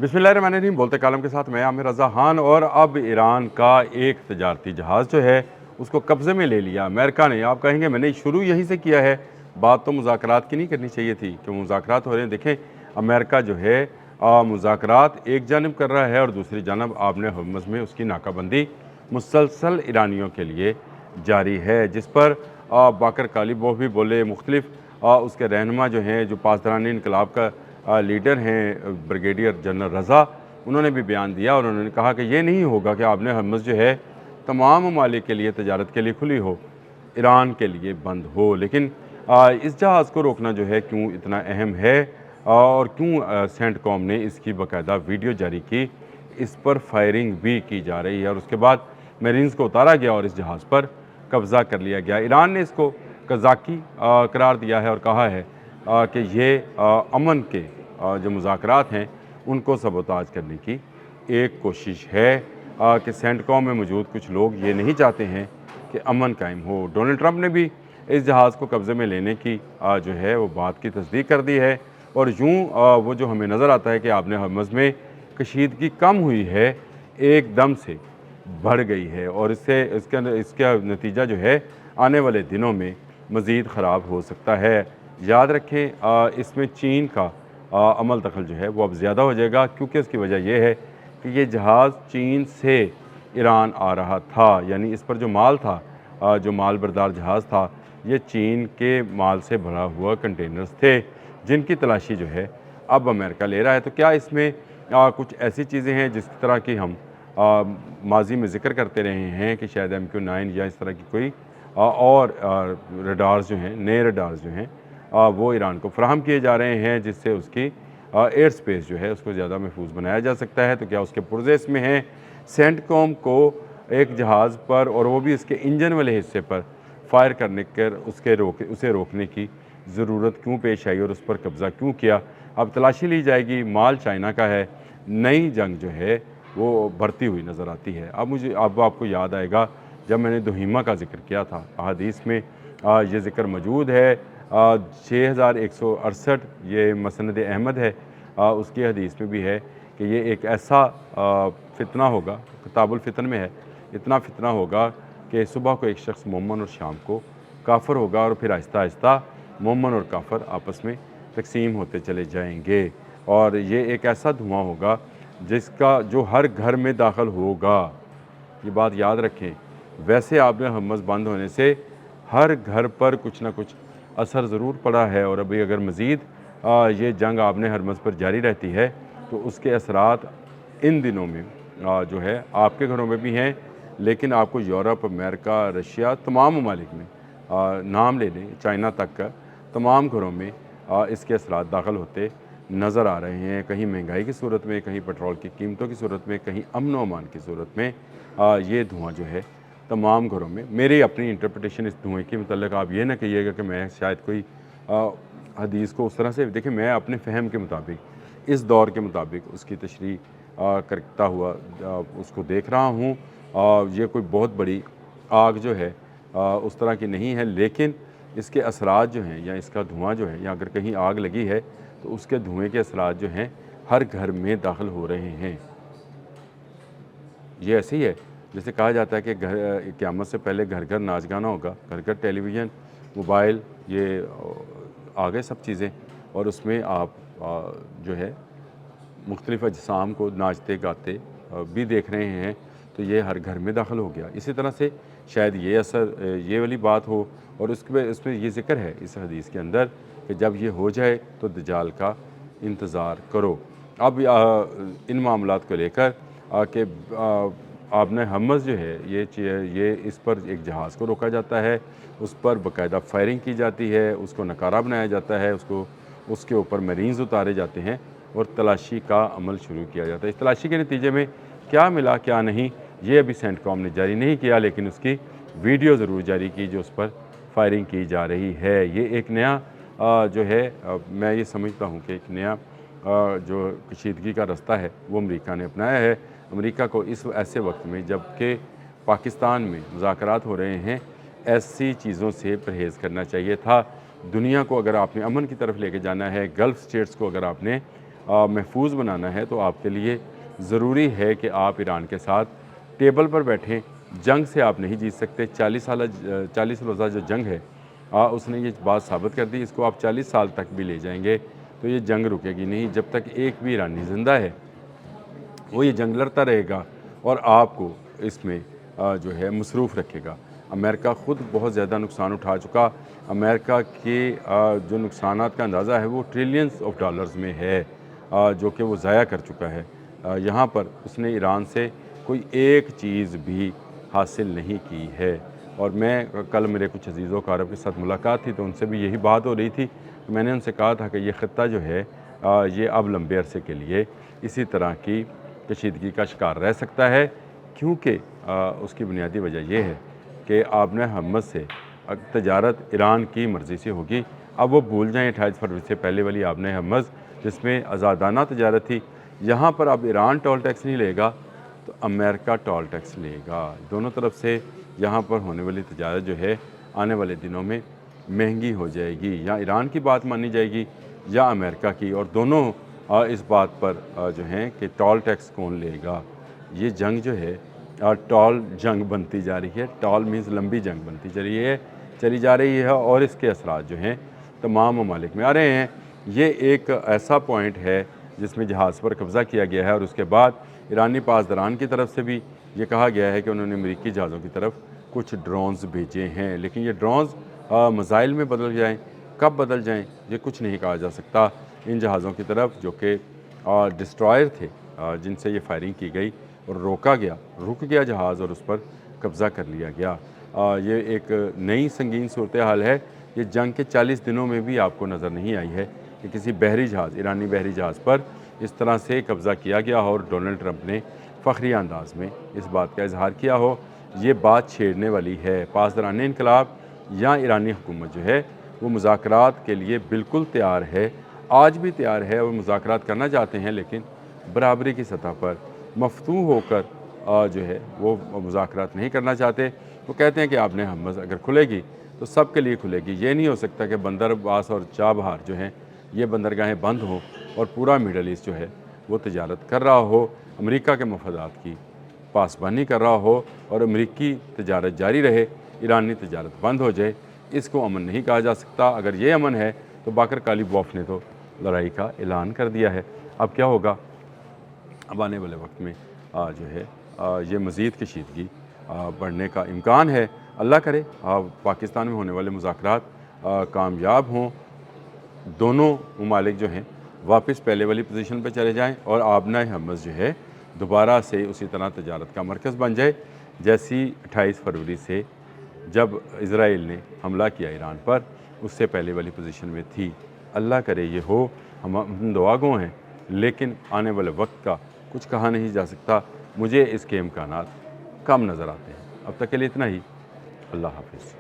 बिस्मिल्लाहिर्रहमानिर्रहीम। बोलते कालम के साथ मैं आमिर रज़ा खान। और अब ईरान का एक तजारती जहाज़ जो है उसको कब्ज़े में ले लिया अमेरिका ने। आप कहेंगे मैंने शुरू यहीं से किया है, बात तो मुज़ाकरात की नहीं करनी चाहिए थी कि मुज़ाकरात हो रहे हैं। देखें, अमेरिका जो है मुज़ाकरात एक जानिब कर रहा है और दूसरी जानब आपने हर्मुज़ में उसकी नाकाबंदी मुसलसल ईरानियों के लिए जारी है, जिस पर बाकर कालिबोफ भी बोले। मुख्तलिफ उसके रहनुमा जो हैं, जो पासदारानी इनकलाब का लीडर हैं ब्रिगेडियर जनरल रज़ा, उन्होंने भी बयान दिया और उन्होंने कहा कि ये नहीं होगा कि आपने हर्मुज़ जो है तमाम ममालिक के लिए तजारत के लिए खुली हो, ईरान के लिए बंद हो। लेकिन इस जहाज़ को रोकना जो है क्यों इतना अहम है और क्यों सेंटकॉम ने इसकी बाकायदा वीडियो जारी की, इस पर फायरिंग भी की जा रही है और उसके बाद मेरीन्स को उतारा गया और इस जहाज़ पर कब्ज़ा कर लिया गया। ईरान ने इसको कज़ाकी करार दिया है और कहा है कि ये अमन के जो मुज़ाकरात हैं उनको सबोताज करने की एक कोशिश है कि सेंटकॉम में मौजूद कुछ लोग ये नहीं चाहते हैं कि अमन कायम हो। डोनाल्ड ट्रंप ने भी इस जहाज़ को कब्ज़े में लेने की जो है वो बात की तस्दीक कर दी है और यूँ वो जो हमें नज़र आता है कि आपने हर्मुज़ में कशीदगी कम हुई है, एकदम से बढ़ गई है और इसका नतीजा जो है आने वाले दिनों में मज़ीद ख़राब हो सकता है। याद रखें, इसमें चीन का अमल दखल जो है वो अब ज़्यादा हो जाएगा, क्योंकि उसकी वजह यह है कि ये जहाज़ चीन से ईरान आ रहा था, यानी इस पर जो माल था, जो माल बरदार जहाज़ था, ये चीन के माल से भरा हुआ कंटेनर्स थे, जिनकी तलाशी जो है अब अमेरिका ले रहा है। तो क्या इसमें कुछ ऐसी चीज़ें हैं जिस तरह की हम माजी में ज़िक्र करते रहे हैं कि शायद MQ-9 या इस तरह की कोई और रडार्स जो हैं, नए रडार्स जो हैं वो ईरान को फराहम किए जा रहे हैं, जिससे उसकी एयर स्पेस जो है उसको ज़्यादा महफूज बनाया जा सकता है। तो क्या उसके पुर्जे इसमें हैं? सेंटकॉम को एक जहाज़ पर और वो भी इसके इंजन वाले हिस्से पर फायर करने कर उसे रोकने की ज़रूरत क्यों पेश आई और उस पर कब्ज़ा क्यों किया? अब तलाशी ली जाएगी। माल चाइना का है। नई जंग जो है वो बढ़ती हुई नज़र आती है। अब आपको याद आएगा जब मैंने दुहीमा का जिक्र किया था, अहादीस में ये ज़िक्र मौजूद है। 6168 ये मसनद अहमद है, उसकी हदीस में भी है कि ये एक ऐसा फितना होगा, किताबुल फितन में है, इतना फितना होगा कि सुबह को एक शख्स मोमन और शाम को काफर होगा और फिर आहिस्ता आहिस्ता मोमन और काफर आपस में तकसीम होते चले जाएंगे और ये एक ऐसा धुआं होगा जिसका जो हर घर में दाखिल होगा। ये बात याद रखें। वैसे आपने हर्मुज़ बंद होने से हर घर पर कुछ ना कुछ असर ज़रूर पड़ा है और अभी अगर मज़ीद ये जंग आपने हर्मुज़ पर जारी रहती है तो उसके असरात इन दिनों में जो है आपके घरों में भी हैं, लेकिन आपको यूरोप, अमेरिका, रशिया, तमाम ममालिक में नाम ले लें, चाइना तक का, तमाम घरों में इसके असरात दाखिल होते नज़र आ रहे हैं। कहीं महंगाई की सूरत में, कहीं पेट्रोल की कीमतों की सूरत में, कहीं अमन व अमान की सूरत में ये धुआं जो है तमाम घरों में। मेरी अपनी इंटरप्रिटेशन इस धुएँ के मतलब आप ये ना कहिएगा कि मैं शायद कोई हदीस को उस तरह से देखें। मैं अपने फ़हम के मुताबिक, इस दौर के मुताबिक उसकी तशरीह करता हुआ उसको देख रहा हूँ। ये कोई बहुत बड़ी आग जो है उस तरह की नहीं है, लेकिन इसके असरात जो हैं या इसका धुआं जो है, या अगर कहीं आग लगी है तो उसके धुएँ के असरात जो हैं हर घर में दाखिल हो रहे हैं। ये ऐसे ही है जैसे कहा जाता है कि घर क़यामत से पहले घर घर नाच गाना होगा, घर घर टेलीविज़न, मोबाइल, ये आ गए सब चीज़ें और उसमें आप जो है मुख्तलिफ़ अजसाम को नाचते गाते भी देख रहे हैं, तो ये हर घर में दाखिल हो गया। इसी तरह से शायद ये असर ये वाली बात हो और उसमें ये ज़िक्र है इस हदीस के अंदर कि जब ये हो जाए तो दज्जाल का इंतज़ार करो। अब इन मामलात को लेकर कि आपने हर्मुज़ जो है ये इस पर एक जहाज़ को रोका जाता है, उस पर बाकायदा फायरिंग की जाती है, उसको नकारा बनाया जाता है, उसके ऊपर मरीन्स उतारे जाते हैं और तलाशी का अमल शुरू किया जाता है। इस तलाशी के नतीजे में क्या मिला क्या नहीं, ये अभी सेंटकॉम ने जारी नहीं किया, लेकिन उसकी वीडियो ज़रूर जारी की जो उस पर फायरिंग की जा रही है। ये एक नया जो है मैं ये समझता हूँ कि एक नया जो कशीदगी का रास्ता है वो अमेरिका ने अपनाया है। अमेरिका को इस ऐसे वक्त में जबकि पाकिस्तान में मुज़ाकरात हो रहे हैं, ऐसी चीज़ों से परहेज़ करना चाहिए था। दुनिया को अगर आपने अमन की तरफ लेके जाना है, गल्फ़ स्टेट्स को अगर आपने محفوظ بنانا ہے تو آپ کے لیے ضروری ہے کہ آپ ایران کے ساتھ ٹیبل پر بیٹھیں۔ جنگ سے آپ نہیں جیت سکتے۔ 40 روزہ جو جنگ ہے اس نے یہ بات ثابت کر دی، اس کو آپ 40 سال تک بھی لے جائیں گے تو یہ جنگ رکے گی نہیں۔ جب تک ایک بھی ایرانی زندہ ہے وہ یہ جنگ لڑتا رہے گا اور آپ کو اس میں جو ہے مصروف رکھے گا۔ امریکہ خود بہت زیادہ نقصان اٹھا چکا۔ امریکہ کے جو نقصانات کا اندازہ ہے وہ ٹریلینز آف ڈالرز میں ہے، جو کہ وہ ضائع کر چکا ہے۔ یہاں پر اس نے ایران سے کوئی ایک چیز بھی حاصل نہیں کی ہے۔ اور میں کل میرے کچھ عزیز و اقارب کے ساتھ ملاقات تھی تو ان سے بھی یہی بات ہو رہی تھی۔ میں نے ان سے کہا تھا کہ یہ خطہ جو ہے یہ اب لمبے عرصے کے لیے اسی طرح کی کشیدگی کا شکار رہ سکتا ہے، کیونکہ اس کی بنیادی وجہ یہ ہے کہ آبِ حمص سے تجارت ایران کی مرضی سے ہوگی۔ اب وہ بھول جائیں 28 فروری سے پہلے والی آبِ حمص جس میں آزادانہ تجارت تھی۔ یہاں پر اب ایران ٹول ٹیکس نہیں لے گا تو امریکہ ٹول ٹیکس لے گا۔ دونوں طرف سے یہاں پر ہونے والی تجارت جو ہے آنے والے دنوں میں مہنگی ہو جائے گی، یا ایران کی بات مانی جائے گی یا امریکہ کی، اور دونوں اس بات پر جو ہیں کہ ٹول ٹیکس کون لے گا۔ یہ جنگ جو ہے ٹال جنگ بنتی جا رہی ہے۔ ٹال مینز لمبی جنگ بنتی چلی جا رہی ہے اور اس کے اثرات جو ہیں تمام ممالک میں آ رہے ہیں۔ یہ ایک ایسا پوائنٹ ہے جس میں جہاز پر قبضہ کیا گیا ہے، اور اس کے بعد ایرانی پاسداران کی طرف سے بھی یہ کہا گیا ہے کہ انہوں نے امریکی جہازوں کی طرف کچھ ڈرونز بھیجے ہیں، لیکن یہ ڈرونز میزائل میں بدل جائیں، کب بدل جائیں یہ کچھ نہیں کہا جا سکتا۔ ان جہازوں کی طرف جو کہ ڈسٹرائر تھے جن سے یہ فائرنگ کی گئی اور رک گیا جہاز اور اس پر قبضہ کر لیا گیا۔ یہ ایک نئی سنگین صورتحال ہے۔ یہ جنگ کے 40 دنوں میں بھی آپ کو نظر نہیں آئی ہے کہ کسی ایرانی بحری جہاز پر اس طرح سے قبضہ کیا گیا ہو اور ڈونلڈ ٹرمپ نے فخری انداز میں اس بات کا اظہار کیا ہو۔ یہ بات چھیڑنے والی ہے۔ پاسداران انقلاب یا ایرانی حکومت جو ہے وہ مذاکرات کے لیے بالکل تیار ہے، آج بھی تیار ہے، اور مذاکرات کرنا چاہتے ہیں، لیکن برابری کی سطح پر مفتوح ہو کر جو ہے وہ مذاکرات نہیں کرنا چاہتے۔ وہ کہتے ہیں کہ آبِ حمص اگر کھلے گی تو سب کے لیے کھلے گی۔ یہ نہیں ہو سکتا کہ بندر عباس اور چابہار جو ہیں یہ بندرگاہیں بند ہوں اور پورا میڈل ایسٹ جو ہے وہ تجارت کر رہا ہو، امریکہ کے مفادات کی پاسبانی کر رہا ہو، اور امریکی تجارت جاری رہے، ایرانی تجارت بند ہو جائے۔ اس کو امن نہیں کہا جا سکتا۔ اگر یہ امن ہے تو باقر کالیبوف نے تو لڑائی کا اعلان کر دیا ہے۔ اب کیا ہوگا؟ اب آنے والے وقت میں جو ہے یہ مزید کشیدگی بڑھنے کا امکان ہے۔ اللہ کرے پاکستان میں ہونے والے مذاکرات کامیاب ہوں، دونوں ممالک جو ہیں واپس پہلے والی پوزیشن پہ چلے جائیں، اور آبِ حمص جو ہے دوبارہ سے اسی طرح تجارت کا مرکز بن جائے جیسی 28 فروری سے جب اسرائیل نے حملہ کیا ایران پر، اس سے پہلے والی پوزیشن میں تھی۔ اللہ کرے یہ ہو، ہم دعا گو ہیں، لیکن آنے والے وقت کا کچھ کہا نہیں جا سکتا۔ مجھے اس کے امکانات کم نظر آتے ہیں۔ اب تک کے لیے اتنا ہی۔ اللہ حافظ۔